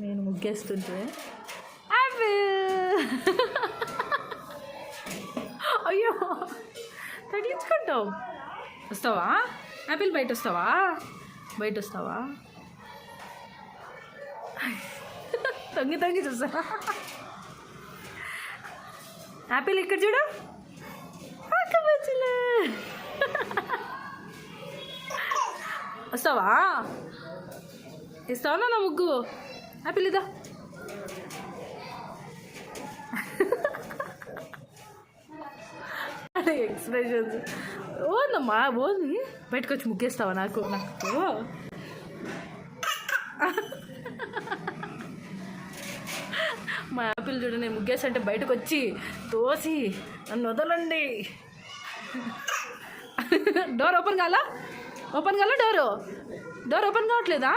నేను ముగ్గేస్తుంటే యాపిల్. అయ్యో తగిలించుకుంటావు. వస్తావా యాపిల్? బయట వస్తావా? బయట వస్తావా? తొంగి తొంగి చూస్తా. యాపిల్ ఇక్కడ చూడు. వస్తావా? ఇస్తావా నా ముగ్గు? యాపిల్ ఇదా. ఎక్స్ప్రెషన్స్ ఓనమ్మా ఓని. బయటకు వచ్చి ముగ్గేస్తావా నాకు? మా యాపిల్ చూడు, నేను ముగ్గేసంటే బయటకు వచ్చి తోసి నన్ను వదలండి. డోర్ ఓపెన్ కాలా? డోర్ ఓపెన్ కావట్లేదా?